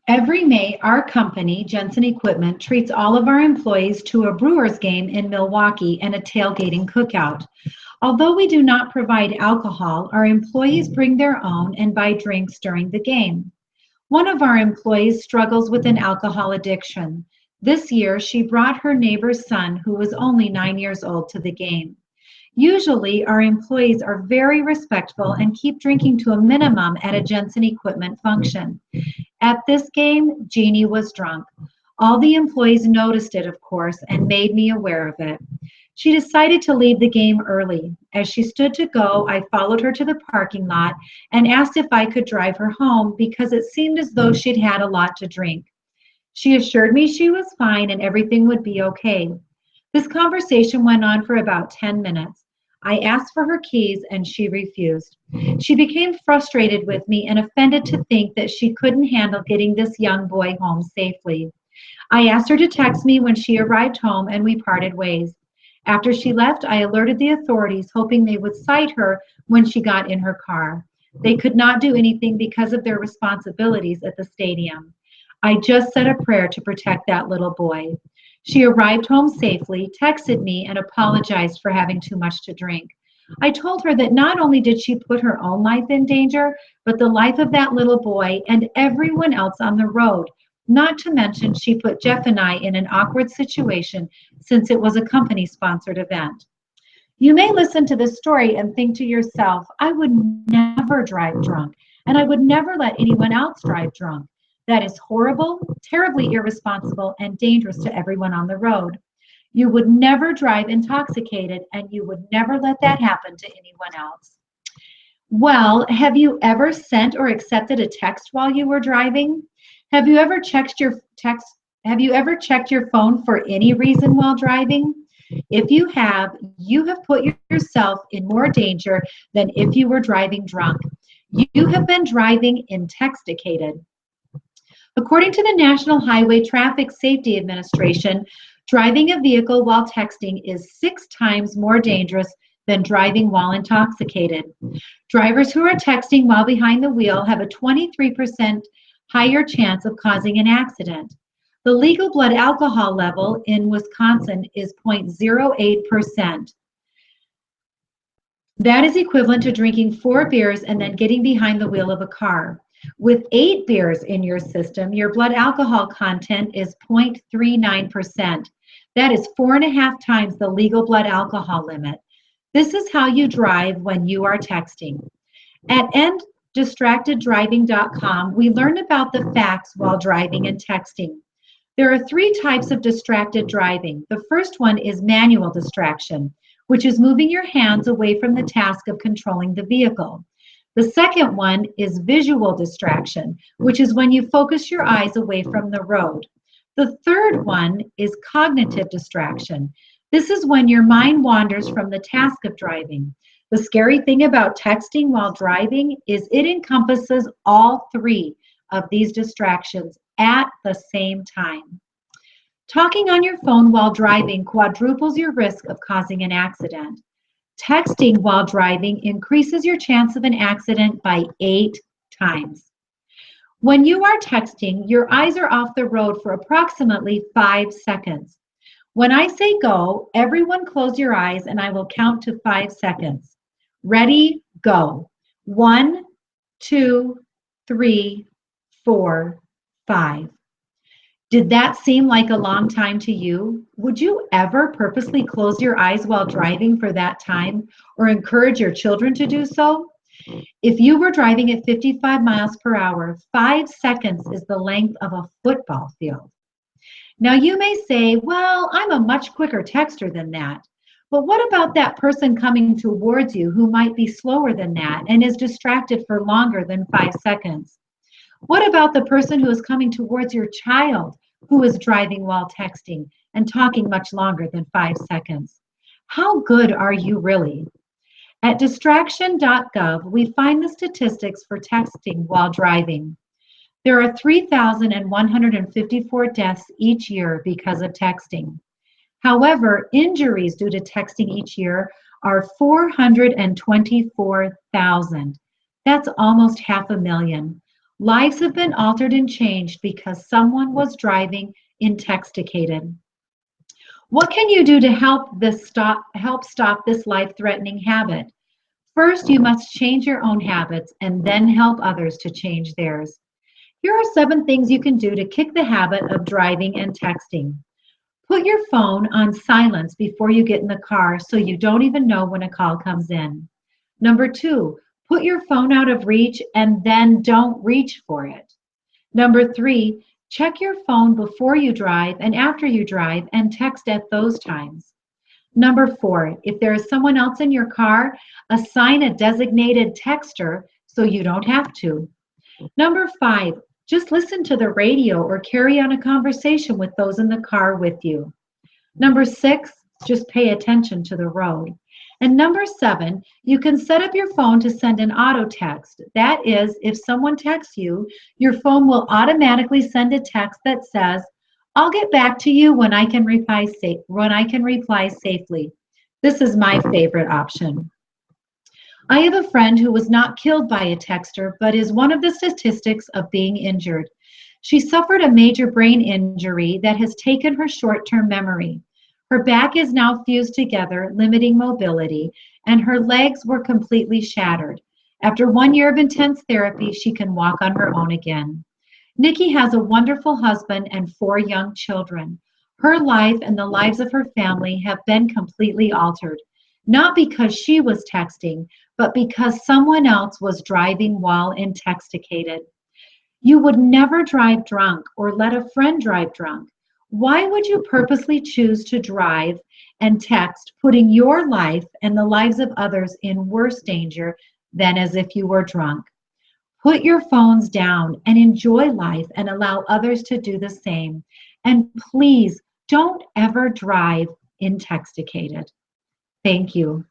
Every May, our company, Jensen Equipment, treats all of our employees to a Brewers game in Milwaukee and a tailgating cookout. Although we do not provide alcohol, our employees bring their own and buy drinks during the game. One of our employees struggles with an alcohol addiction. This year, she brought her neighbor's son, who was only 9 years old, to the game. Usually, our employees are very respectful and keep drinking to a minimum at a Jensen Equipment function. At this game, Jeannie was drunk. All the employees noticed it, of course, and made me aware of it. She decided to leave the game early. As she stood to go, I followed her to the parking lot and asked if I could drive her home because it seemed as though she'd had a lot to drink. She assured me she was fine and everything would be okay. This conversation went on for about 10 minutes. I asked for her keys and she refused. She became frustrated with me and offended to think that she couldn't handle getting this young boy home safely. I asked her to text me when she arrived home and we parted ways. After she left, I alerted the authorities, hoping they would cite her when she got in her car. They could not do anything because of their responsibilities at the stadium. I just said a prayer to protect that little boy. She arrived home safely, texted me, and apologized for having too much to drink. I told her that not only did she put her own life in danger, but the life of that little boy and everyone else on the road. Not to mention, she put Jeff and I in an awkward situation since it was a company-sponsored event. You may listen to this story and think to yourself, I would never drive drunk, and I would never let anyone else drive drunk. That is horrible, terribly irresponsible, and dangerous to everyone on the road. You would never drive intoxicated, and you would never let that happen to anyone else. Well, have you ever sent or accepted a text while you were driving? Have you ever checked your text? Have you ever checked your phone for any reason while driving? If you have put yourself in more danger than if you were driving drunk. You have been driving intoxicated. According to the National Highway Traffic Safety Administration, driving a vehicle while texting is 6 times more dangerous than driving while intoxicated. Drivers who are texting while behind the wheel have a 23% higher chance of causing an accident. The legal blood alcohol level in Wisconsin is 0.08%. That is equivalent to drinking 4 beers and then getting behind the wheel of a car. With 8 beers in your system, your blood alcohol content is 0.39%. That is 4.5 times the legal blood alcohol limit. This is how you drive when you are texting. At enddistracteddriving.com, we learn about the facts while driving and texting. There are 3 types of distracted driving. The first one is manual distraction, which is moving your hands away from the task of controlling the vehicle. The second one is visual distraction, which is when you focus your eyes away from the road. The third one is cognitive distraction. This is when your mind wanders from the task of driving. The scary thing about texting while driving is it encompasses all 3 of these distractions at the same time. Talking on your phone while driving quadruples your risk of causing an accident. Texting while driving increases your chance of an accident by 8 times. When you are texting, your eyes are off the road for approximately 5 seconds. When I say go, everyone close your eyes and I will count to 5 seconds. Ready, go. 1, 2, 3, 4, 5. Did that seem like a long time to you? Would you ever purposely close your eyes while driving for that time or encourage your children to do so? If you were driving at 55 miles per hour, 5 seconds is the length of a football field. Now you may say, well, I'm a much quicker texter than that. But what about that person coming towards you who might be slower than that and is distracted for longer than 5 seconds? What about the person who is coming towards your child who is driving while texting and talking much longer than 5 seconds? How good are you really? At distraction.gov, we find the statistics for texting while driving. There are 3,154 deaths each year because of texting. However, injuries due to texting each year are 424,000. That's almost 500,000. Lives have been altered and changed because someone was driving intoxicated. What can you do to help stop this life-threatening habit? First, you must change your own habits and then help others to change theirs. Here are 7 things you can do to kick the habit of driving and texting. Put your phone on silence before you get in the car so you don't even know when a call comes in. Number 2, put your phone out of reach and then don't reach for it. Number 3, check your phone before you drive and after you drive and text at those times. Number 4, if there is someone else in your car, assign a designated texter so you don't have to. Number 5, just listen to the radio or carry on a conversation with those in the car with you. Number 6, just pay attention to the road. And number 7, you can set up your phone to send an auto text. That is, if someone texts you, your phone will automatically send a text that says, "I'll get back to you when I can reply safely." This is my favorite option. I have a friend who was not killed by a texter, but is one of the statistics of being injured. She suffered a major brain injury that has taken her short-term memory. Her back is now fused together, limiting mobility, and her legs were completely shattered. After 1 year of intense therapy, she can walk on her own again. Nikki has a wonderful husband and 4 young children. Her life and the lives of her family have been completely altered, not because she was texting, but because someone else was driving while intoxicated. You would never drive drunk or let a friend drive drunk. Why would you purposely choose to drive and text, putting your life and the lives of others in worse danger than as if you were drunk? Put your phones down and enjoy life and allow others to do the same. And please don't ever drive intoxicated. Thank you.